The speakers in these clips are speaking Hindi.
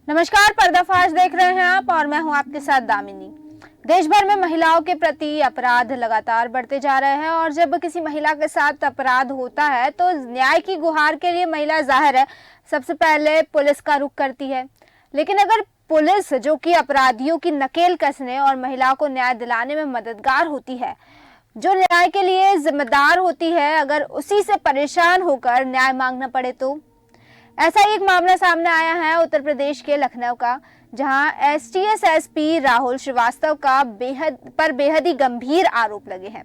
नमस्कार, पर्दाफाश देख रहे हैं आप और मैं हूं आपके साथ दामिनी। देश भर में महिलाओं के प्रति अपराध लगातार बढ़ते जा रहे हैं और जब किसी महिला के साथ अपराध होता है तो न्याय की गुहार के लिए महिला जाहिर है सबसे पहले पुलिस का रुख करती है। लेकिन अगर पुलिस, जो कि अपराधियों की नकेल कसने और महिलाओं को न्याय दिलाने में मददगार होती है, जो न्याय के लिए जिम्मेदार होती है, अगर उसी से परेशान होकर न्याय मांगना पड़े तो। ऐसा ही एक मामला सामने आया है उत्तर प्रदेश के लखनऊ का, जहां एसटीएस एसपी राहुल श्रीवास्तव का बेहद ही गंभीर आरोप लगे हैं।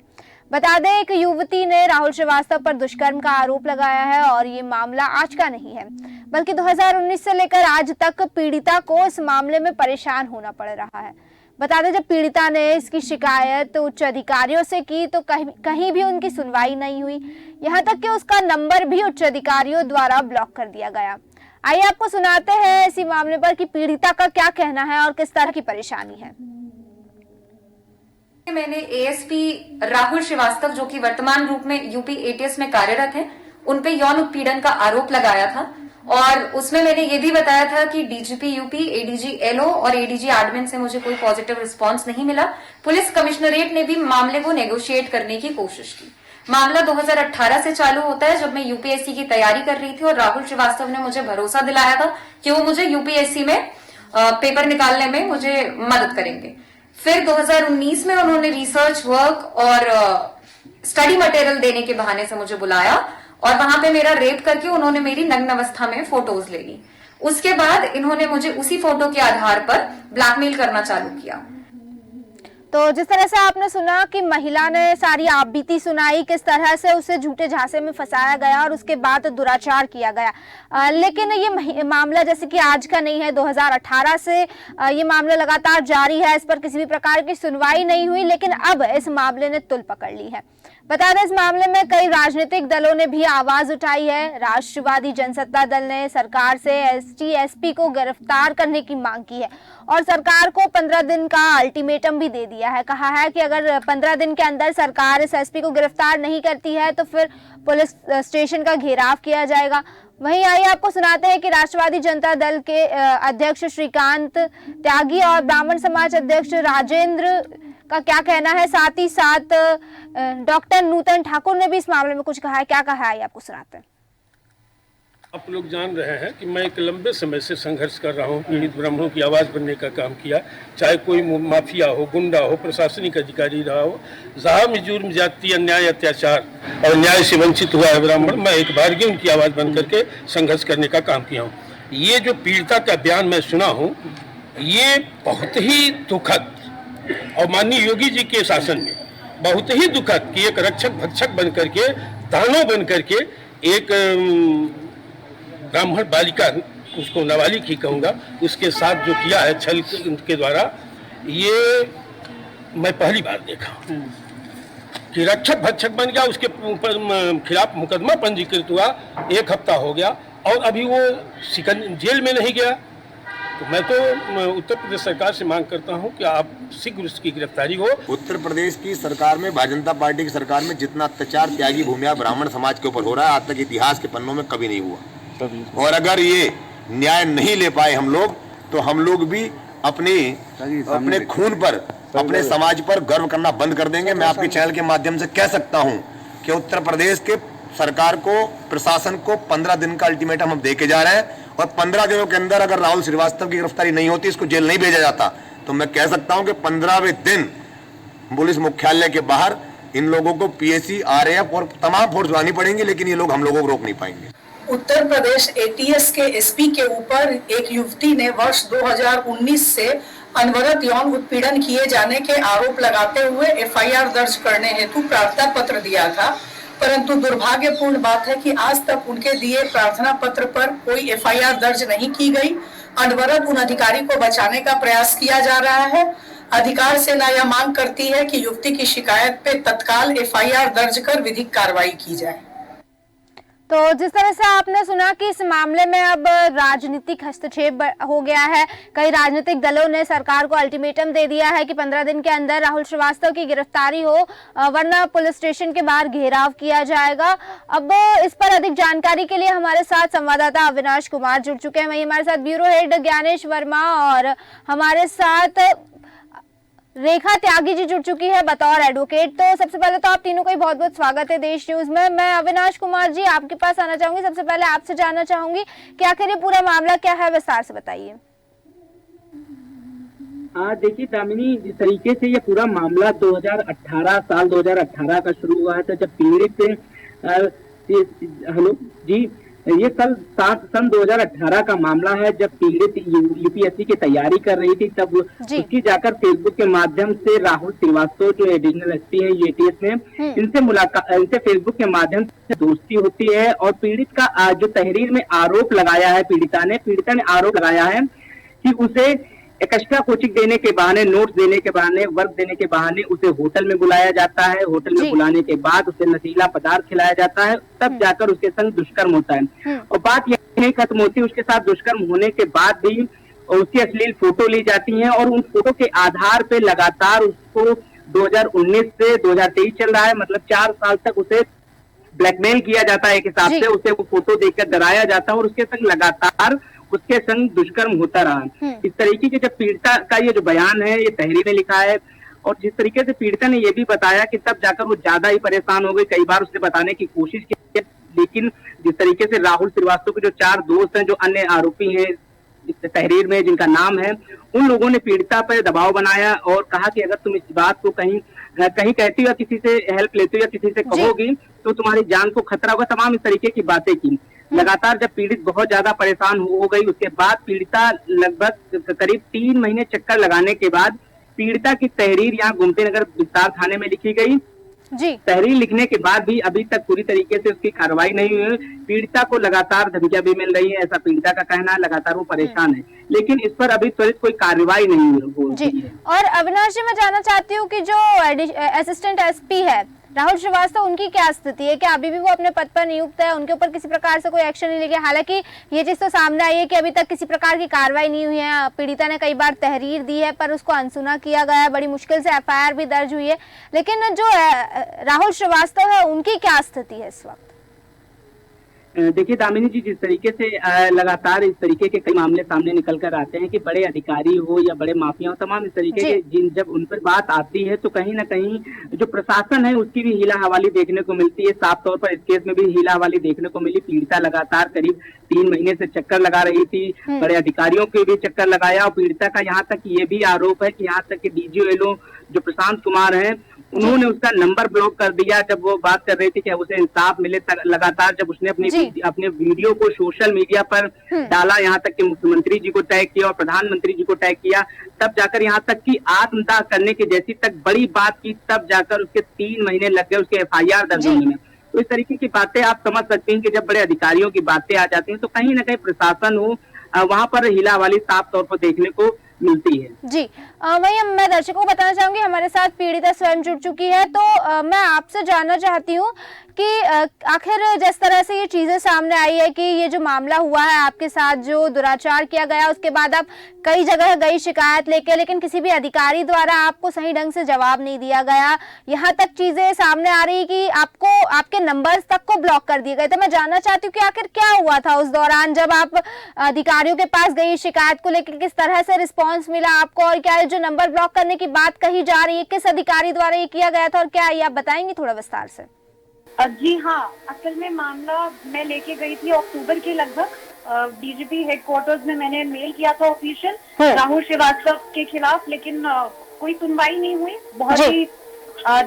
बता दें, एक युवती ने राहुल श्रीवास्तव पर दुष्कर्म का आरोप लगाया है और ये मामला आज का नहीं है, बल्कि 2019 से लेकर आज तक पीड़िता को इस मामले में परेशान होना पड़ रहा है। बता दें, जब पीड़िता ने इसकी शिकायत उच्च अधिकारियों से की तो कहीं भी उनकी सुनवाई नहीं हुई, यहाँ तक कि उसका नंबर भी उच्च अधिकारियों द्वारा ब्लॉक कर दिया गया। आइए आपको सुनाते हैं इसी मामले पर कि पीड़िता का क्या कहना है और किस तरह की परेशानी है। मैंने एएसपी राहुल श्रीवास्तव, जो कि वर्तमान रूप में यूपी एटीएस में कार्यरत हैं, उन पे यौन उत्पीड़न का आरोप लगाया था और उसमें मैंने ये भी बताया था कि डीजीपी यूपी, एडीजी एलओ और एडीजी एडमिन से मुझे कोई पॉजिटिव रिस्पांस नहीं मिला। पुलिस कमिश्नरेट ने भी मामले को नेगोशिएट करने की कोशिश की। मामला 2018 से चालू होता है, जब मैं यूपीएससी की तैयारी कर रही थी और राहुल श्रीवास्तव ने मुझे भरोसा दिलाया था कि वो मुझे यूपीएससी में पेपर निकालने में मुझे मदद करेंगे। फिर 2019 में उन्होंने रिसर्च वर्क और स्टडी मटेरियल देने के बहाने से मुझे बुलाया और वहां पे मेरा रेप करके उन्होंने मेरी नग्न अवस्था में फोटोज ले ली। उसके बाद इन्होंने मुझे उसी फोटो के आधार पर ब्लैकमेल करना चालू किया। तो जिस तरह से आपने सुना कि महिला ने सारी आपबीती सुनाई, किस तरह से उसे झूठे झांसे में फंसाया गया और उसके बाद दुराचार किया गया। लेकिन ये मामला जैसे कि आज का नहीं है, 2018 से ये मामला लगातार जारी है, इस पर किसी भी प्रकार की सुनवाई नहीं हुई। लेकिन अब इस मामले ने तुल पकड़ ली है। बता दें, इस मामले में कई राजनीतिक दलों ने भी आवाज उठाई है। राष्ट्रवादी जनसत्ता दल ने सरकार से एसटी-एसपी को गिरफ्तार करने की मांग की है और सरकार को 15 दिन का अल्टीमेटम भी दे दिया है। कहा है कि अगर 15 दिन के अंदर सरकार इस एसपी को गिरफ्तार नहीं करती है तो फिर पुलिस स्टेशन का घेराव किया जाएगा। वहीं आइए आपको सुनाते हैं कि राष्ट्रवादी जनता दल के अध्यक्ष श्रीकांत त्यागी और ब्राह्मण समाज अध्यक्ष राजेंद्र का क्या कहना है। साथ ही साथ डॉक्टर नूतन ठाकुर ने भी इस मामले में कुछ कहा है। क्या कहा है आपको सुनाते हैं। आप लोग जान रहे हैं कि मैं एक लंबे समय से संघर्ष कर रहा हूं, पीड़ित ब्राह्मणों की आवाज़ बनने का काम किया। चाहे कोई माफिया हो, गुंडा हो, प्रशासनिक अधिकारी रहा हो, जहाँ भी जुर्म, जाति, अन्याय, अत्याचार और न्याय से वंचित हुआ है ब्राह्मण, मैं एक बार भी उनकी आवाज़ बन करके संघर्ष करने का काम किया हूँ। ये जो पीड़िता का बयान मैं सुना हूँ, ये बहुत ही दुखद और माननीय योगी जी के शासन में बहुत ही दुखद कि एक रक्षक भक्षक बन करके, दानव बन करके एक ब्राह्मण बालिका, उसको नाबालिग ही कहूँगा, उसके साथ जो किया है छल के द्वारा, ये मैं पहली बार देखा कि रक्षक भक्षक बन गया। उसके खिलाफ मुकदमा पंजीकृत हुआ, 1 हफ्ता हो गया और अभी वो जेल में नहीं गया। तो मैं तो उत्तर प्रदेश सरकार से मांग करता हूं कि आप शीघ्र उसकी गिरफ्तारी हो। उत्तर प्रदेश की सरकार में, भारतीय जनता पार्टी की सरकार में जितना अत्याचार त्यागी भूमिया ब्राह्मण समाज के ऊपर हो रहा है, आज तक इतिहास के पन्नों में कभी नहीं हुआ। और अगर ये न्याय नहीं ले पाए हम लोग, तो हम लोग भी अपने खून पर, अपने समाज पर गर्व करना बंद कर देंगे। मैं आपके चैनल के माध्यम से कह सकता हूँ कि उत्तर प्रदेश के सरकार को, प्रशासन को 15 दिन का अल्टीमेटम हम दे के जा रहे हैं और 15 दिनों के अंदर अगर राहुल श्रीवास्तव की गिरफ्तारी नहीं होती, इसको जेल नहीं भेजा जाता, तो मैं कह सकता हूं कि 15वें दिन पुलिस मुख्यालय के बाहर इन लोगों को पीएसी, आरएएफ और तमाम फोर्स लानी पड़ेंगी, लेकिन ये लोग हम लोगों को रोक नहीं पाएंगे। उत्तर प्रदेश एटीएस के एसपी के ऊपर एक युवती ने वर्ष 2019 से अनवरत यौन उत्पीड़न किए जाने के आरोप लगाते हुए एफआईआर दर्ज करने हेतु प्रार्थना पत्र दिया था, परंतु दुर्भाग्यपूर्ण बात है कि आज तक उनके दिए प्रार्थना पत्र पर कोई एफआईआर दर्ज नहीं की गई। अनवरत उन अधिकारी को बचाने का प्रयास किया जा रहा है। अधिकार सेना यह मांग करती है कि युवती की शिकायत पे तत्काल एफआईआर दर्ज कर विधिक कार्रवाई की जाए। तो जिस तरह से आपने सुना कि इस मामले में अब राजनीतिक हस्तक्षेप हो गया है, कई राजनीतिक दलों ने सरकार को अल्टीमेटम दे दिया है कि 15 दिन के अंदर राहुल श्रीवास्तव की गिरफ्तारी हो, वरना पुलिस स्टेशन के बाहर घेराव किया जाएगा। अब इस पर अधिक जानकारी के लिए हमारे साथ संवाददाता अविनाश कुमार जुड़ चुके हैं। वहीं हमारे साथ ब्यूरो हेड ज्ञानेश वर्मा और हमारे साथ रेखा त्यागी जी जुड़ चुकी है बतौर एडवोकेट। तो सबसे पहले तो आप तीनों का ही बहुत बहुत स्वागत है देश न्यूज में। मैं अविनाश कुमार जी आपके पास आना चाहूंगी। सबसे पहले आपसे जानना चाहूंगी कि आखिर ये पूरा मामला क्या है, विस्तार से बताइए। देखिए दामिनी, जिस तरीके से ये पूरा मामला 2018 का शुरू हुआ है, तो जब पीड़ित हेलो जी, ये सन 2018 का मामला है, जब पीड़ित यूपीएससी की तैयारी कर रही थी, तब उसकी जाकर फेसबुक के माध्यम से राहुल श्रीवास्तव जो एडिशनल एसपी है एटीएस में, इनसे फेसबुक के माध्यम से दोस्ती होती है। और पीड़ित का जो तहरीर में आरोप लगाया है, पीड़िता ने आरोप लगाया है कि उसे एक्स्ट्रा कोचिंग देने के बहाने, नोट्स देने के बहाने, वर्क देने के बहाने उसे होटल में बुलाया जाता है। होटल में बुलाने के बाद उसे नशीला पदार्थ खिलाया जाता है, तब जाकर उसके संग दुष्कर्म होता है। और बात यह नहीं खत्म होती, उसके साथ दुष्कर्म होने के बाद भी उसकी अश्लील फोटो ली जाती है और उन फोटो के आधार पे लगातार उसको 2019 से 2023 चल रहा है, मतलब 4 साल तक उसे ब्लैकमेल किया जाता है। एक हिसाब से उसे वो फोटो देखकर डराया जाता है और उसके संग लगातार उसके संग दुष्कर्म होता रहा। इस तरीके के जब पीड़िता का ये जो बयान है, ये तहरीर में लिखा है, और जिस तरीके से पीड़िता ने ये भी बताया कि तब जाकर वो ज्यादा ही परेशान हो गई। कई बार उसने बताने की कोशिश की, लेकिन जिस तरीके से राहुल श्रीवास्तव के जो 4 दोस्त हैं, जो अन्य आरोपी हैं इस तहरीर में जिनका नाम है, उन लोगों ने पीड़िता पर दबाव बनाया और कहा कि अगर तुम इस बात को कहीं कहती हो या किसी से हेल्प लेती हो या किसी से कहोगी तो तुम्हारी जान को खतरा होगा। तमाम इस तरीके की बातें की। लगातार जब पीड़ित बहुत ज्यादा परेशान हो गई, उसके बाद पीड़िता लगभग करीब 3 महीने चक्कर लगाने के बाद पीड़िता की तहरीर यहाँ गोमती नगर विस्तार थाने में लिखी गई। तहरीर लिखने के बाद भी अभी तक पूरी तरीके से उसकी कार्रवाई नहीं हुई। पीड़िता को लगातार धमकियां भी मिल रही है, ऐसा पीड़िता का कहना है। लगातार वो परेशान है, लेकिन इस पर अभी त्वरित कोई कार्रवाई नहीं हुई जी। और अविनाश जी, मैं जानना चाहती हूँ कि जो असिस्टेंट एसपी है राहुल श्रीवास्तव, उनकी क्या स्थिति है? क्या अभी भी वो अपने पद पर नियुक्त है? उनके ऊपर किसी प्रकार से कोई एक्शन नहीं लिया? हालांकि ये चीज तो सामने आई है कि अभी तक किसी प्रकार की कार्रवाई नहीं हुई है। पीड़िता ने कई बार तहरीर दी है पर उसको अनसुना किया गया है, बड़ी मुश्किल से एफआईआर भी दर्ज हुई है। लेकिन जो राहुल श्रीवास्तव है, उनकी क्या स्थिति है इस वक्त? देखिए दामिनी जी, जिस तरीके से लगातार इस तरीके के कई मामले सामने निकल कर आते हैं कि बड़े अधिकारी हो या बड़े माफिया हो, तमाम इस तरीके के जब उन पर बात आती है तो कहीं ना कहीं जो प्रशासन है उसकी भी हीला हवाली देखने को मिलती है। साफ तौर पर इस केस में भी हीला हवाली देखने को मिली। पीड़िता लगातार करीब 3 महीने से चक्कर लगा रही थी, बड़े अधिकारियों के भी चक्कर लगाया। और पीड़िता का यहाँ तक ये भी आरोप है कि यहाँ तक कि डीजीओ जो प्रशांत कुमार है, उन्होंने उसका नंबर ब्लॉक कर दिया जब वो बात कर रही थी कि उसे इंसाफ मिले। लगातार जब उसने अपने वीडियो को सोशल मीडिया पर डाला, यहाँ तक कि मुख्यमंत्री जी को टैग किया और प्रधानमंत्री जी को टैग किया, तब जाकर यहाँ तक कि आत्मदाह करने की जैसी तक बड़ी बात की, तब जाकर उसके 3 महीने लग गए उसके एफआईआर दर्ज होने में। तो इस तरीके की बातें आप समझ सकते हैं कि जब बड़े अधिकारियों की बातें आ जाती हैं तो कहीं ना कहीं प्रशासन हो वहां पर हीला वाली साफ तौर पर देखने को मिलती है जी। वही मैं दर्शकों को बताना चाहूंगी, हमारे साथ पीड़िता स्वयं जुड़ चुकी है। तो मैं आपसे जानना चाहती हूँ कि आखिर जिस तरह से ये चीजें सामने आई है कि ये जो मामला हुआ है आपके साथ, जो दुराचार किया गया, उसके बाद आप कई जगह गई शिकायत लेके, लेकिन किसी भी अधिकारी द्वारा आपको सही ढंग से जवाब नहीं दिया गया। यहाँ तक चीजें सामने आ रही कि आपको आपके नंबर्स तक को ब्लॉक कर दिए गए। तो मैं जानना चाहती हूँ कि आखिर क्या हुआ था उस दौरान जब आप अधिकारियों के पास गई शिकायत को लेकर, किस तरह से रिस्पॉन्स मिला आपको, और क्या जो नंबर ब्लॉक करने की बात कही जा रही है किस अधिकारी द्वारा ये किया गया था, और क्या ये आप बताएंगे थोड़ा विस्तार से? जी हाँ, असल में मामला मैं लेके गई थी अक्टूबर के लगभग डीजीपी हेडक्वार्टर्स में। मैंने मेल किया था ऑफिशियल राहुल श्रीवास्तव के खिलाफ, लेकिन कोई सुनवाई नहीं हुई। बहुत ही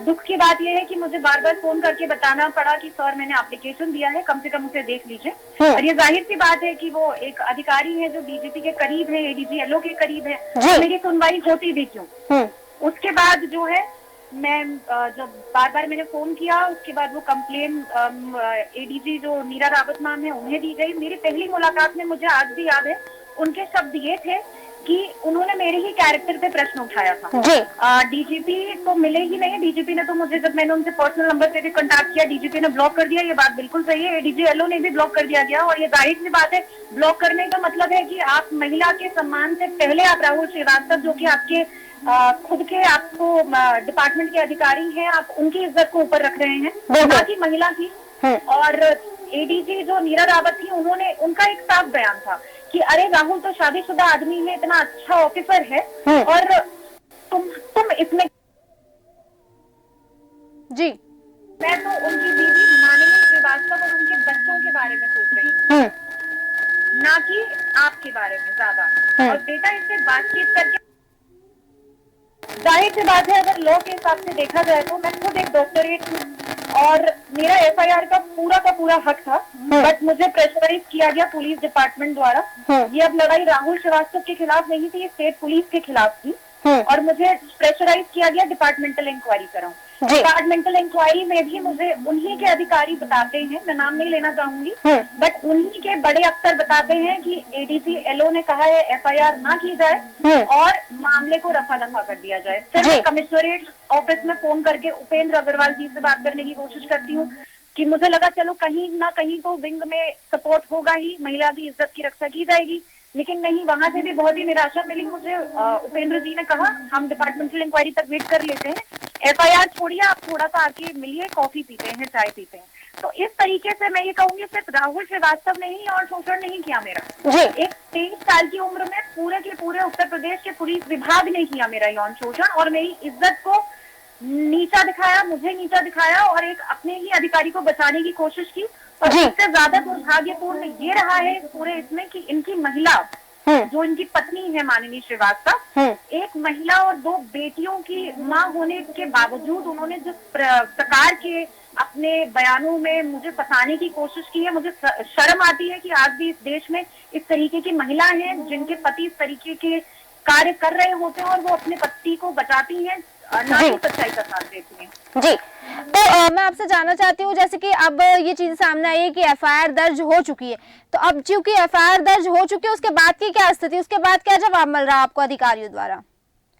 दुख की बात यह है कि मुझे बार बार फोन करके बताना पड़ा कि सर मैंने एप्लीकेशन दिया है, कम से कम उसे देख लीजिए। और ये जाहिर सी बात है कि वो एक अधिकारी है जो डीजीपी के करीब है, एडीजी एलओ के करीब है, तो मेरी सुनवाई होती भी क्यों। उसके बाद जो है मैं जब बार बार मैंने फोन किया, उसके बाद वो कंप्लेन एडीजी जो मीरा रावत मैम है उन्हें दी गई। मेरी पहली मुलाकात में मुझे आज भी याद है उनके शब्द ये थे कि उन्होंने मेरे ही कैरेक्टर पे प्रश्न उठाया था। डीजीपी तो मिले ही नहीं। डीजीपी ने तो मुझे, जब मैंने उनसे पर्सनल नंबर पे भी कांटेक्ट किया, डीजीपी ने ब्लॉक कर दिया। ये बात बिल्कुल सही है। एडीजी एलओ ने भी ब्लॉक कर दिया गया। और ये जाहिर सी बात है, ब्लॉक करने का मतलब है कि आप महिला के सम्मान से पहले आप राहुल श्रीवास्तव, जो कि आपके खुद के आपको डिपार्टमेंट के अधिकारी हैं, आप उनकी इज्जत को ऊपर रख रहे हैं, ना कि महिला की। और एडीजी जो नीरा रावत थी, उनका एक साफ बयान था कि अरे राहुल तो शादीशुदा आदमी है, इतना अच्छा ऑफिसर है, और तुम इसमें जी। मैं तो उनकी बीवी माननीय श्रीवास्तव और उनके बच्चों के बारे में सोच रही हूँ, ना कि आपके बारे में ज्यादा। और बेटा, इससे बातचीत करके जाहिर सी बात है, अगर लॉ के हिसाब से देखा जाए तो मैं खुद एक डॉक्टरेट हूँ और मेरा एफआईआर का पूरा हक था, बट मुझे प्रेशराइज किया गया पुलिस डिपार्टमेंट द्वारा। ये अब लड़ाई राहुल श्रीवास्तव के खिलाफ नहीं थी, ये स्टेट पुलिस के खिलाफ थी, और मुझे प्रेशराइज किया गया डिपार्टमेंटल इंक्वायरी कराऊं। डिपार्टमेंटल इंक्वायरी में भी मुझे उन्हीं के अधिकारी बताते हैं, मैं नाम नहीं लेना चाहूंगी, बट उन्हीं के बड़े अफसर बताते हैं कि एडीसी एलओ ने कहा है एफआईआर ना की जाए और मामले को रफा दफा कर दिया जाए। फिर मैं कमिश्नरेट ऑफिस में फोन करके उपेंद्र अग्रवाल जी से बात करने की कोशिश करती हूँ कि मुझे लगा चलो कहीं ना कहीं तो विंग में सपोर्ट होगा ही, महिला की इज्जत की रक्षा की जाएगी, लेकिन नहीं, वहां से भी बहुत ही निराशा मिली मुझे। उपेंद्र जी ने कहा हम डिपार्टमेंटल इंक्वायरी तक वेट कर लेते हैं, एफआईआर छोड़िए, आप थोड़ा सा आके मिलिए, कॉफी पीते हैं, चाय पीते हैं। तो इस तरीके से मैं ये कहूंगी, सिर्फ राहुल श्रीवास्तव ने ही और शोषण नहीं किया मेरा। एक 23 साल की उम्र में पूरे के पूरे उत्तर प्रदेश के पुलिस विभाग ने किया मेरा यौन शोषण और मेरी इज्जत को नीचा दिखाया, मुझे नीचा दिखाया और एक अपने ही अधिकारी को बचाने की कोशिश की। और सबसे ज्यादा दुर्भाग्यपूर्ण ये रहा है पूरे इसमें कि इनकी महिला, जो इनकी पत्नी है माननीय श्रीवास्तव, एक महिला और 2 बेटियों की मां होने के बावजूद उन्होंने जिस प्रकार के अपने बयानों में मुझे फंसाने की कोशिश की है, मुझे शर्म आती है कि आज भी इस देश में इस तरीके की महिला हैं जिनके पति इस तरीके के कार्य कर रहे होते हैं और वो अपने पति को बचाती हैं, ना ही सच्चाई का साथ देती हैं। जी, तो मैं आपसे जानना चाहती हूँ, जैसे कि अब ये चीज सामने आई है कि एफआईआर दर्ज हो चुकी है, तो अब चूंकि एफआईआर दर्ज हो चुकी है, उसके बाद की क्या स्थिति, उसके बाद क्या जवाब मिल रहा है आपको अधिकारियों द्वारा?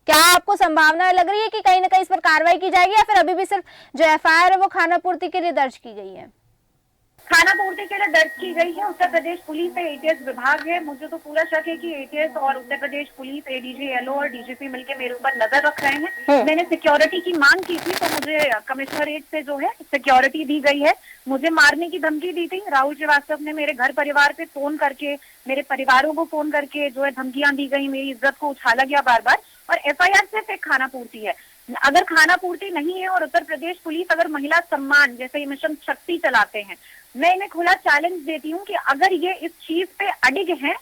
क्या आपको संभावना लग रही है कि कहीं ना कहीं इस पर कार्रवाई की जाएगी, या फिर अभी भी सिर्फ जो एफआईआर है वो खाना पूर्ति के लिए दर्ज की गई है? खाना पूर्ति के लिए दर्ज की गई है। उत्तर प्रदेश पुलिस है, एटीएस विभाग है। मुझे तो पूरा शक है कि एटीएस और Uttar Pradesh police, ADG LO और डीजीपी मिलकर मेरे ऊपर नजर रख रहे हैं। मैंने सिक्योरिटी की मांग की थी, तो मुझे कमिश्नरेट से जो है सिक्योरिटी दी गई है। मुझे मारने की धमकी दी थी। राहुल श्रीवास्तव ने मेरे घर परिवार पे फोन करके, मेरे परिवारों को फोन करके जो है धमकियां दी गई, मेरी इज्जत को उछाला गया बार बार। और एफआईआर सिर्फ एक खाना पूर्ति है। अगर खाना पूर्ति नहीं है और उत्तर प्रदेश पुलिस अगर महिला सम्मान जैसे ये मिशन शक्ति चलाते हैं, मैं इन्हें खुला चैलेंज देती हूँ कि अगर ये इस चीज पे अडिग हैं,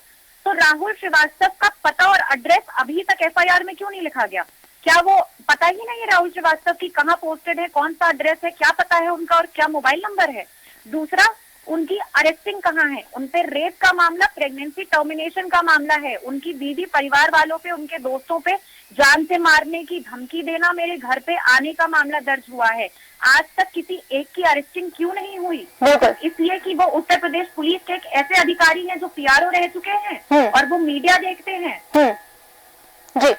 तो राहुल श्रीवास्तव का पता और एड्रेस अभी तक एफआईआर में क्यों नहीं लिखा गया? क्या वो पता ही नहीं है राहुल श्रीवास्तव की कहाँ पोस्टेड है, कौन सा एड्रेस है, क्या पता है उनका और क्या मोबाइल नंबर है? दूसरा, उनकी अरेस्टिंग कहाँ है? उन पे रेप का मामला, प्रेगनेंसी टर्मिनेशन का मामला है। उनकी बीवी, परिवार वालों पे, उनके दोस्तों पे जान से मारने की धमकी देना, मेरे घर पे आने का मामला दर्ज हुआ है। आज तक किसी एक की अरेस्टिंग क्यों नहीं हुई? इसलिए कि वो उत्तर प्रदेश पुलिस के एक ऐसे अधिकारी हैं जो पीआरओ रह चुके हैं और वो मीडिया देखते हैं। जी,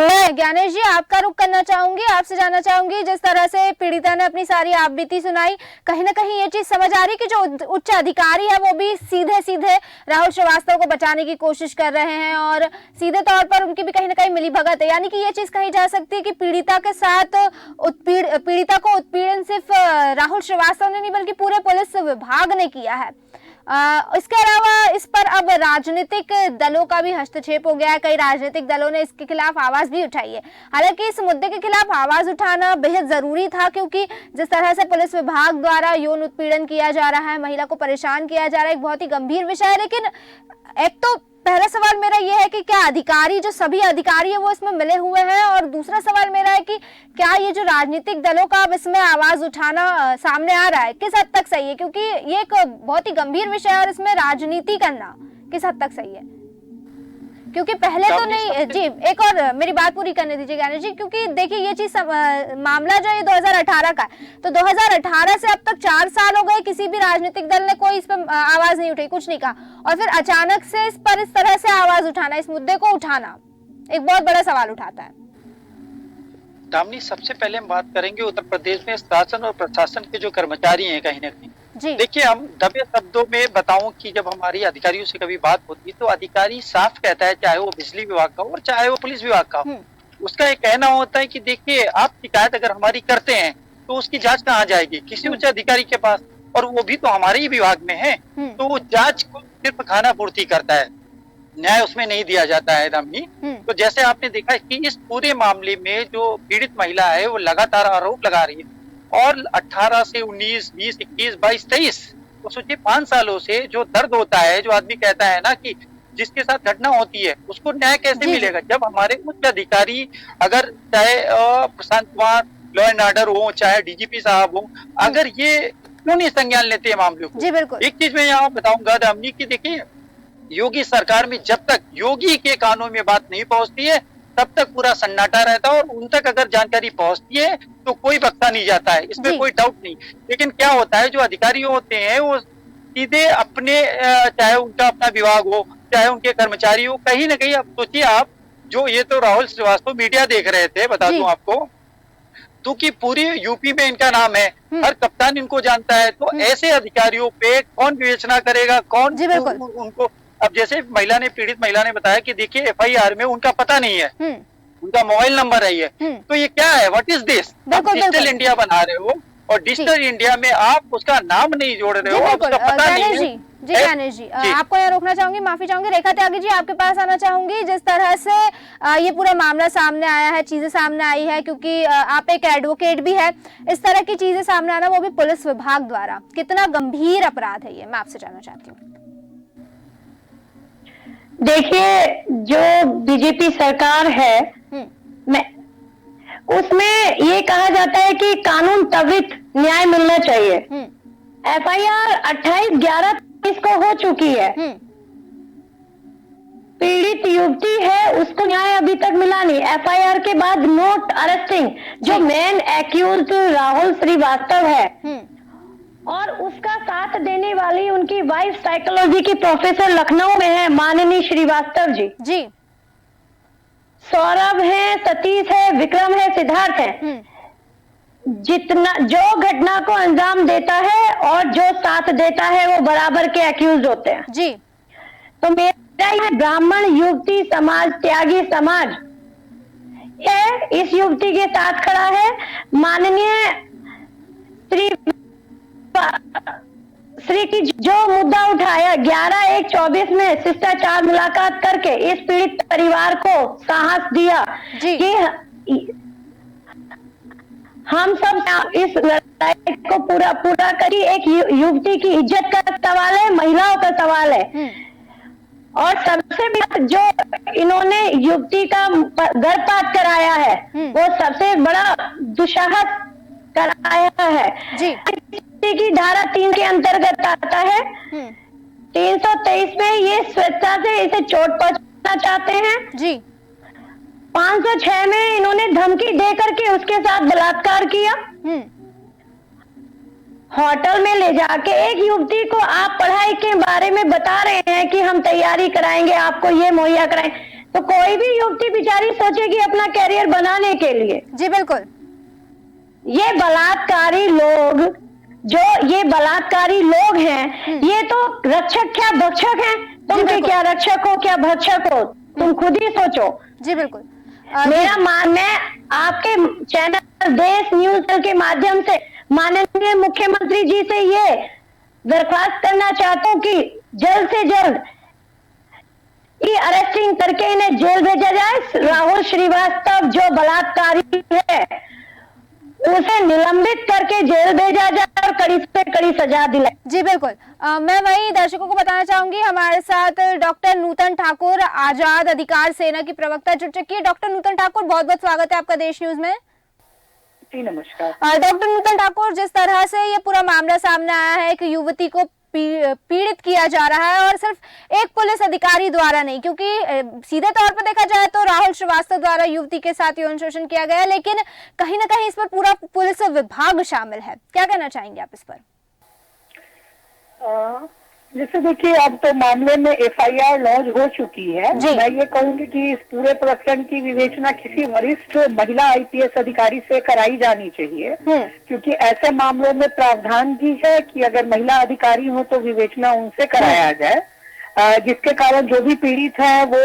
मैं ज्ञानेश जी आपका रुख करना चाहूंगी, आपसे जानना चाहूंगी, जिस तरह से पीड़िता ने अपनी सारी आप बीती सुनाई, कहीं ना कहीं ये चीज समझ आ रही कि जो उच्च अधिकारी है वो भी सीधे सीधे राहुल श्रीवास्तव को बचाने की कोशिश कर रहे हैं और सीधे तौर पर उनकी भी कहीं ना कहीं मिली भगत है। यानी कि ये चीज कही जा सकती है कि पीड़िता के साथ पीड़िता को उत्पीड़न सिर्फ राहुल श्रीवास्तव ने नहीं बल्कि पूरे पुलिस विभाग ने किया है। इसके अलावा इस पर अब राजनीतिक दलों का भी हस्तक्षेप हो गया है। कई राजनीतिक दलों ने इसके खिलाफ आवाज भी उठाई है। हालांकि इस मुद्दे के खिलाफ आवाज उठाना बेहद जरूरी था, क्योंकि जिस तरह से पुलिस विभाग द्वारा यौन उत्पीड़न किया जा रहा है, महिला को परेशान किया जा रहा है, एक बहुत ही गंभीर विषय है। लेकिन एक तो पहला सवाल मेरा यह है कि क्या अधिकारी, जो सभी अधिकारी है वो इसमें मिले हुए हैं, और दूसरा सवाल मेरा है कि क्या ये जो राजनीतिक दलों का अब इसमें आवाज उठाना सामने आ रहा है किस हद तक सही है, क्योंकि ये एक बहुत ही गंभीर विषय है और इसमें राजनीति करना किस हद तक सही है? क्योंकि पहले तो नहीं जी, एक और मेरी बात पूरी करने दीजिए ज्ञानेश जी, क्योंकि देखिए ये चीज मामला जो ये 2018 का है, तो 2018 से अब तक 4 साल हो गए, किसी भी राजनीतिक दल ने कोई इस पर आवाज नहीं उठाई, कुछ नहीं कहा, और फिर अचानक से इस पर इस तरह से आवाज उठाना, इस मुद्दे को उठाना एक बहुत बड़ा सवाल उठाता है। दामिनी, सबसे पहले हम बात करेंगे उत्तर प्रदेश में शासन और प्रशासन के जो कर्मचारी हैं कहीं ना कहीं। देखिए, हम दबे शब्दों में बताऊं कि जब हमारी अधिकारियों से कभी बात होती है तो अधिकारी साफ कहता है, चाहे वो बिजली विभाग का हो और चाहे वो पुलिस विभाग का हो, उसका एक कहना होता है कि देखिए, आप शिकायत अगर हमारी करते हैं तो उसकी जांच कहाँ जाएगी, किसी उच्च अधिकारी के पास, और वो भी तो हमारे ही विभाग में है, तो वो जांच को सिर्फ खाना पूर्ति करता है, न्याय उसमें नहीं दिया जाता है दामिनी। तो जैसे आपने देखा कि इस पूरे मामले में जो पीड़ित महिला है वो लगातार आरोप लगा रही है, और 18 से 19, 20, 21, 22, 23, तो सोचिए 5 सालों से जो दर्द होता है, जो आदमी कहता है ना कि जिसके साथ घटना होती है उसको न्याय कैसे मिलेगा, जब हमारे उच्च अधिकारी, अगर चाहे Prashant Kumar law and order हो, चाहे डीजीपी साहब हो, अगर ये क्यों नहीं संज्ञान लेते हैं मामले को। जी बिल्कुल। एक चीज मैं यहाँ बताऊंगा दामिनी की, देखिए, योगी सरकार में जब तक योगी के कानों में बात नहीं पहुंचती है तब तक पूरा सन्नाटा रहता है, और उन तक अगर जानकारी पहुंचती है तो कोई बख्शा नहीं जाता है, इसमें कोई डाउट नहीं। लेकिन क्या होता है, जो अधिकारी होते हैं वो सीधे अपने, चाहे उनका अपना विभाग हो, चाहे उनके कर्मचारी हो, कहीं ना कहीं, अब सोचिए आप, जो ये तो राहुल श्रीवास्तव मीडिया देख रहे थे, बता दूं आपको, तो कि पूरी यूपी में इनका नाम है, हर कप्तान इनको जानता है, तो ऐसे अधिकारियों पे कौन विवेचना करेगा, कौन उनको। अब जैसे महिला ने, पीड़ित महिला ने बताया कि देखिए FIR में उनका पता नहीं है, उनका मोबाइल नंबर है, ये तो ये क्या है, what is this. Digital India बना रहे हो और डिजिटल इंडिया में आप उसका नाम नहीं जोड़ रहे हो, उसका पता नहीं है। जी ज्ञानेश जी, आपको यहाँ रोकना चाहूंगी, माफी चाहूंगी। रेखा त्यागी जी, आपके पास आना चाहूंगी। जिस तरह से ये पूरा मामला सामने आया है, चीजें सामने आई है, क्योंकि आप एक एडवोकेट भी है, इस तरह की चीजें सामने आना, वो भी पुलिस विभाग द्वारा, कितना गंभीर अपराध है ये, मैं आपसे जानना चाहती हूँ। देखिए, जो बीजेपी सरकार है, मैं उसमें ये कहा जाता है कि कानून त्वरित न्याय मिलना चाहिए। FIR 28/11/23 को हो चुकी है, पीड़ित युवती है, उसको न्याय अभी तक मिला नहीं। FIR के बाद नोट अरेस्टिंग, जो मेन एक्यूज्ड राहुल श्रीवास्तव है और उसका साथ देने वाली उनकी वाइफ साइकोलॉजी की प्रोफेसर लखनऊ में है, माननीय श्रीवास्तव जी, सौरभ है, सतीश है, विक्रम है, सिद्धार्थ है, जितना जो घटना को अंजाम देता है और जो साथ देता है वो बराबर के एक्यूज होते हैं जी। तो मेरा यह ब्राह्मण युवती समाज, त्यागी समाज है, इस युवती के साथ खड़ा है। माननीय श्री की जो मुद्दा उठाया 11/1/24 में शिष्टाचार मुलाकात करके इस पीड़ित परिवार को साहस दिया कि हम सब इस लड़ाई को पूरा करिए। एक युवती की इज्जत का सवाल है, महिलाओं का सवाल है, और सबसे बड़ा जो इन्होंने युवती का गर्भपात कराया है वो सबसे बड़ा दुस्साहस कराया है जी। की धारा 3 के अंतर्गत आता है। 323 में ये स्वेच्छा से इसे चोट पहुंचाना चाहते हैं जी। 506 में इन्होंने धमकी दे करके उसके साथ बलात्कार किया। होटल में ले जाके एक युवती को आप पढ़ाई के बारे में बता रहे हैं कि हम तैयारी कराएंगे, आपको ये मुहैया कराएंगे, तो कोई भी युवती बेचारी सोचेगी अपना कैरियर बनाने के लिए। जी बिल्कुल। ये बलात्कारी लोग, जो ये बलात्कारी लोग हैं, ये तो रक्षक क्या भक्षक हैं? तुम क्या रक्षक हो क्या भक्षक हो, तुम खुद ही सोचो। जी बिल्कुल। मेरा मैं आपके चैनल देश न्यूज के माध्यम से माननीय मुख्यमंत्री जी से ये दरख्वास्त करना चाहता हूँ कि जल्द से जल्द ये अरेस्टिंग करके इन्हें जेल भेजा जाए। राहुल श्रीवास्तव जो बलात्कारी है उसे निलंबित करके जेल भेजा जाए और कड़ी से कड़ी सजा दिलाए। जी बिल्कुल। मैं वही दर्शकों को बताना चाहूंगी, हमारे साथ डॉक्टर नूतन ठाकुर, आजाद अधिकार सेना की प्रवक्ता जुड़ चुकी है। डॉक्टर नूतन ठाकुर, बहुत बहुत स्वागत है आपका देश न्यूज में। जी नमस्कार। डॉक्टर नूतन ठाकुर, जिस तरह से ये पूरा मामला सामने आया है कि युवती को पीड़ित किया जा रहा है, और सिर्फ एक पुलिस अधिकारी द्वारा नहीं, क्योंकि सीधे तौर पर देखा जाए तो राहुल श्रीवास्तव द्वारा युवती के साथ यौन शोषण किया गया है, लेकिन कहीं ना कहीं इस पर पूरा पुलिस विभाग शामिल है। क्या कहना चाहेंगे आप इस पर? जैसे देखिए, अब तो मामले में एफआईआर लॉन्च हो चुकी है। मैं ये कहूंगी कि इस पूरे प्रकरण की विवेचना किसी वरिष्ठ महिला आईपीएस अधिकारी से कराई जानी चाहिए, क्योंकि ऐसे मामलों में प्रावधान भी है कि अगर महिला अधिकारी हो तो विवेचना उनसे कराया जाए, जिसके कारण जो भी पीड़ित है वो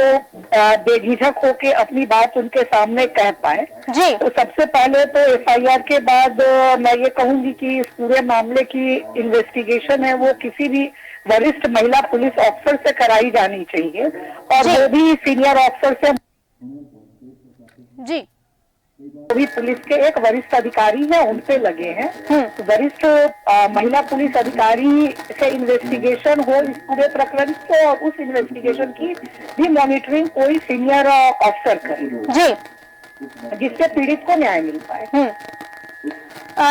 बेझिझक होके अपनी बात उनके सामने कह पाए। तो सबसे पहले तो एफआईआर के बाद मैं ये कहूंगी कि इस पूरे मामले की इन्वेस्टिगेशन है वो किसी भी वरिष्ठ महिला पुलिस अफसर से कराई जानी चाहिए, और वो भी सीनियर अफसर से, जी, वो भी पुलिस के एक वरिष्ठ अधिकारी हैं उनसे लगे हैं। तो वरिष्ठ महिला पुलिस अधिकारी से इन्वेस्टिगेशन हो इस पूरे प्रकरण की, और उस इन्वेस्टिगेशन की भी मॉनिटरिंग कोई सीनियर अफसर करे, जिससे पीड़ित को न्याय मिल पाए।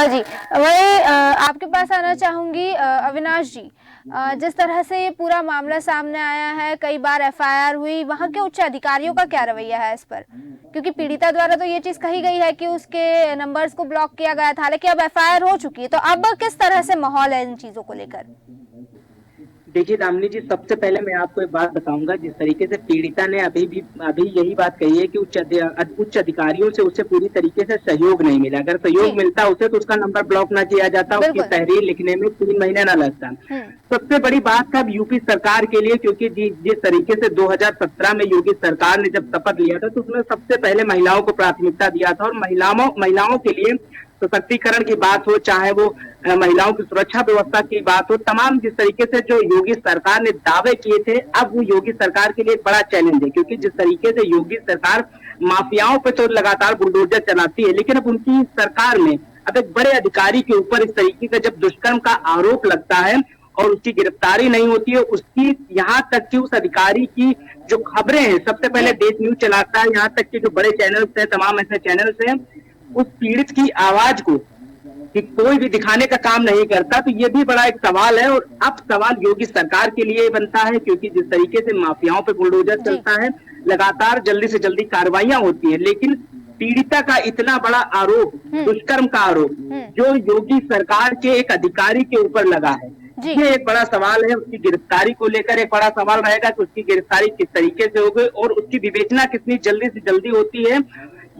जी, वही आपके पास आना चाहूंगी अविनाश जी। जिस तरह से ये पूरा मामला सामने आया है, कई बार एफआईआर हुई, वहां के उच्च अधिकारियों का क्या रवैया है इस पर? क्योंकि पीड़िता द्वारा तो ये चीज कही गई है कि उसके नंबर्स को ब्लॉक किया गया था, हालांकि अब एफआईआर हो चुकी है, तो अब किस तरह से माहौल है इन चीजों को लेकर? देखिए दामिनी जी, सबसे पहले मैं आपको एक बात बताऊंगा, जिस तरीके से पीड़िता ने अभी यही बात कही है कि उच्च अधिकारियों से उसे पूरी तरीके से सहयोग नहीं मिला। अगर सहयोग मिलता उसे तो उसका नंबर ब्लॉक ना किया जाता, उसकी तहरीर लिखने में 3 महीने ना लगता। सबसे बड़ी बात था यूपी सरकार के लिए, क्योंकि जिस तरीके से 2017 में योगी सरकार ने जब शपथ लिया था तो उसमें सबसे पहले महिलाओं को प्राथमिकता दिया था, और महिलाओं के लिए सशक्तिकरण की बात हो, चाहे वो महिलाओं की सुरक्षा व्यवस्था की बात हो, तमाम जिस तरीके से जो योगी सरकार ने दावे किए थे, अब वो योगी सरकार के लिए एक बड़ा चैलेंज है। क्योंकि जिस तरीके से योगी सरकार माफियाओं पे तो लगातार बुलडोजर चलाती है, लेकिन अब उनकी सरकार में अब एक बड़े अधिकारी के ऊपर इस तरीके का जब दुष्कर्म का आरोप लगता है और उसकी गिरफ्तारी नहीं होती है, उसकी यहाँ तक कि उस अधिकारी की जो खबरें हैं, सबसे पहले देश न्यूज चलाता है, यहाँ तक कि जो बड़े चैनल्स हैं, तमाम ऐसे चैनल्स हैं, उस पीड़ित की आवाज को कि कोई भी दिखाने का काम नहीं करता। तो ये भी बड़ा एक सवाल है, और अब सवाल योगी सरकार के लिए बनता है, क्योंकि जिस तरीके से माफियाओं पे बुलडोजर चलता है, लगातार जल्दी से जल्दी कार्रवाइयां होती है, लेकिन पीड़िता का इतना बड़ा आरोप, दुष्कर्म का आरोप, जो योगी सरकार के एक अधिकारी के ऊपर लगा है, ये एक बड़ा सवाल है। उसकी गिरफ्तारी को लेकर एक बड़ा सवाल रहेगा कि उसकी गिरफ्तारी किस तरीके से होगी और उसकी विवेचना कितनी जल्दी से जल्दी होती है,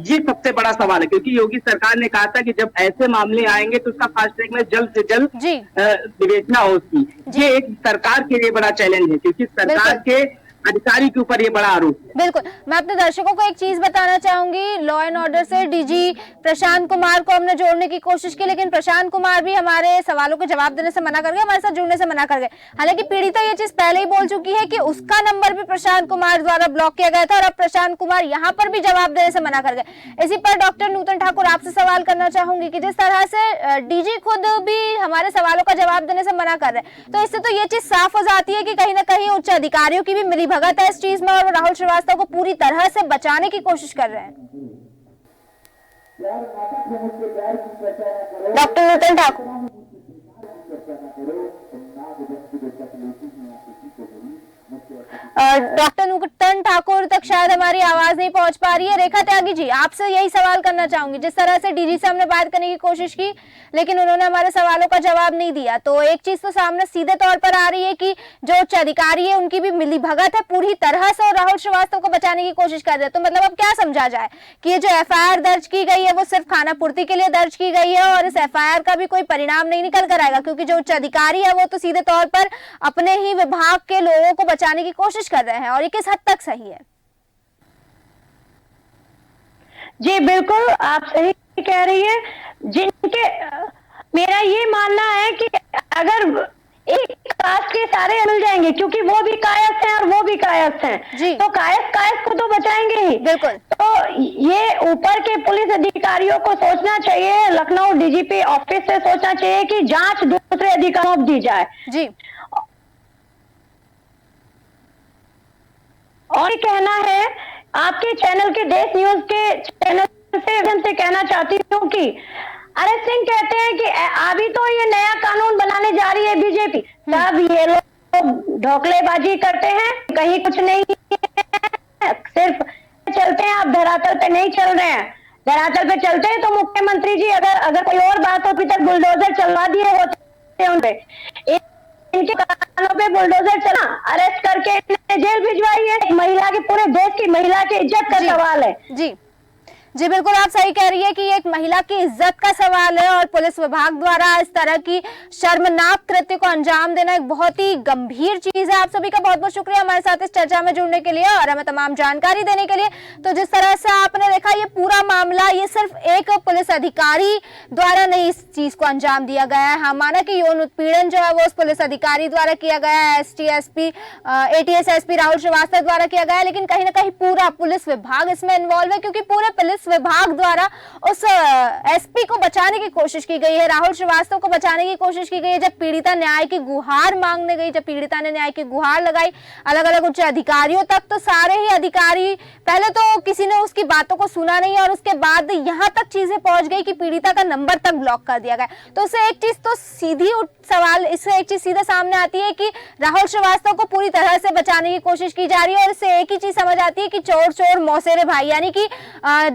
ये सबसे बड़ा सवाल है। क्योंकि योगी सरकार ने कहा था कि जब ऐसे मामले आएंगे तो उसका फास्ट ट्रैक में जल्द से जल्द विवेचना होगी। ये एक सरकार के लिए बड़ा चैलेंज है, क्योंकि सरकार के अधिकारी के ऊपर ये बड़ा आरोप है। बिल्कुल, मैं अपने दर्शकों को एक चीज बताना चाहूंगी, लॉ एंड ऑर्डर से डीजी प्रशांत कुमार को हमने जोड़ने की कोशिश की, लेकिन प्रशांत कुमार भी हमारे सवालों के जवाब देने से मना कर गए, हमारे साथ जुड़ने से मना कर गए। हालांकि पीड़िता ये चीज पहले ही बोल चुकी है कि उसका नंबर भी प्रशांत कुमार द्वारा ब्लॉक किया गया था, और अब प्रशांत कुमार यहाँ पर भी जवाब देने से मना कर गए। इसी पर डॉक्टर नूतन ठाकुर, आपसे सवाल करना चाहूंगी कि जिस तरह से डीजी खुद भी हमारे सवालों का जवाब देने से मना कर रहे हैं, तो इससे तो ये चीज साफ हो जाती है कि कहीं ना कहीं उच्च अधिकारियों की भी मिली भगत है इस चीज में, और राहुल श्रीवास्तव को पूरी तरह से बचाने की कोशिश कर रहे हैं। डॉक्टर नूतन ठाकुर, डॉक्टर नूतन ठाकुर तक शायद हमारी आवाज नहीं पहुंच पा रही है। रेखा त्यागी जी, आपसे यही सवाल करना चाहूंगी, जिस तरह से डीजी से हमने बात करने की कोशिश की, लेकिन उन्होंने हमारे सवालों का जवाब नहीं दिया, तो एक चीज तो सामने सीधे तौर पर आ रही है कि जो उच्च अधिकारी है उनकी भी मिली भगत है पूरी तरह से, और राहुल श्रीवास्तव को बचाने की कोशिश कर रहे हैं। तो मतलब अब क्या समझा जाए कि ये जो एफआईआर दर्ज की गई है वो सिर्फ खाना पूर्ति के लिए दर्ज की गई है, और इस एफआईआर का भी कोई परिणाम नहीं निकल कर आएगा, क्योंकि जो उच्च अधिकारी है वो तो सीधे तौर पर अपने ही विभाग के लोगों को बचाने की कोशिश कर रहे हैं, और ये किस हद तक सही है? जी बिल्कुल, आप सही कह रही है। जिनके मेरा ये मानना है कि अगर एक कास्ट के सारे मिल जाएंगे, क्योंकि वो भी कायस्थ हैं और वो भी कायस्थ हैं, तो कायस्थ को तो बचाएंगे ही। बिल्कुल। तो ये ऊपर के पुलिस अधिकारियों को सोचना चाहिए, लखनऊ डीजीपी ऑफिस से सोचना चाहिए कि जांच दूसरे अधिकारियों को दी जाए। जी। और कहना है आपके चैनल के देश न्यूज के चैनल से कहना चाहती हूँ कि अरे सिंह कहते हैं कि अभी तो ये नया कानून बनाने जा रही है बीजेपी, तब ये लोग ढोकलेबाजी करते हैं, कहीं कुछ नहीं है, सिर्फ चलते हैं। आप धरातल पे नहीं चल रहे हैं, धरातल पे चलते हैं तो मुख्यमंत्री जी अगर कोई और बात होती तक बुलडोजर चलवा दिए होते उन पे, इनके कानों पे बुलडोजर चला, अरेस्ट करके जेल भिजवाई है। एक महिला की, पूरे देश की महिला की इज्जत का सवाल है। जी बिल्कुल, आप सही कह रही है कि ये एक महिला की इज्जत का सवाल है और पुलिस विभाग द्वारा इस तरह की शर्मनाक कृत्य को अंजाम देना एक बहुत ही गंभीर चीज है। आप सभी का बहुत बहुत शुक्रिया हमारे साथ इस चर्चा में जुड़ने के लिए और हमें तमाम जानकारी देने के लिए। तो जिस तरह से आपने देखा, ये पूरा मामला ये सिर्फ एक पुलिस अधिकारी द्वारा नहीं इस चीज को अंजाम दिया गया है। हाँ, माना कि यौन उत्पीड़न जो है वो उस पुलिस अधिकारी द्वारा किया गया है, ATS SP राहुल श्रीवास्तव द्वारा किया गया है, लेकिन कहीं ना कहीं पूरा पुलिस विभाग इसमें इन्वॉल्व है, क्योंकि पूरे पुलिस विभाग द्वारा उस SP को बचाने की कोशिश की गई है, राहुल श्रीवास्तव को बचाने की कोशिश की गई है। जब पीड़िता न्याय की गुहार मांगने गई, जब पीड़िता ने न्याय की गुहार लगाई अलग अलग उच्च अधिकारियों तक, तो सारे ही अधिकारी, पहले तो किसी ने उसकी बातों को सुना नहीं और उसके बाद यहाँ तक चीजें पहुंच गई कि पीड़िता का नंबर तक ब्लॉक कर दिया गया। तो इससे एक चीज तो इससे एक चीज सीधे सामने आती है कि राहुल श्रीवास्तव को पूरी तरह से बचाने की कोशिश की जा रही है और इससे एक ही चीज समझ आती है कि चोर चोर मौसेरे भाई, यानी कि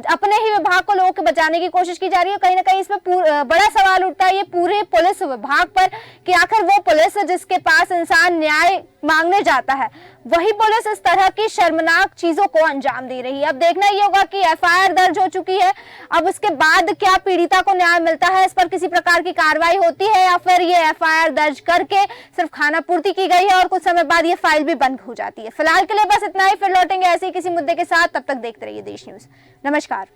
अपने ही विभाग को लोगों के बचाने की कोशिश की जा रही है। कहीं ना कहीं इसमें बड़ा सवाल उठता है ये पूरे पुलिस विभाग पर कि आखिर वो पुलिस जिसके पास इंसान न्याय मांगने जाता है, वही पुलिस इस तरह की शर्मनाक चीजों को अंजाम दे रही है। अब देखना ये होगा कि FIR दर्ज हो चुकी है, अब उसके बाद क्या पीड़िता को न्याय मिलता है, इस पर किसी प्रकार की कार्रवाई होती है या फिर ये FIR दर्ज करके सिर्फ खानापूर्ति की गई है और कुछ समय बाद ये फाइल भी बंद हो जाती है। फिलहाल के लिए बस इतना ही, फिर लौटेंगे ऐसे ही किसी मुद्दे के साथ। तब तक देखते रहिए देश न्यूज। नमस्कार।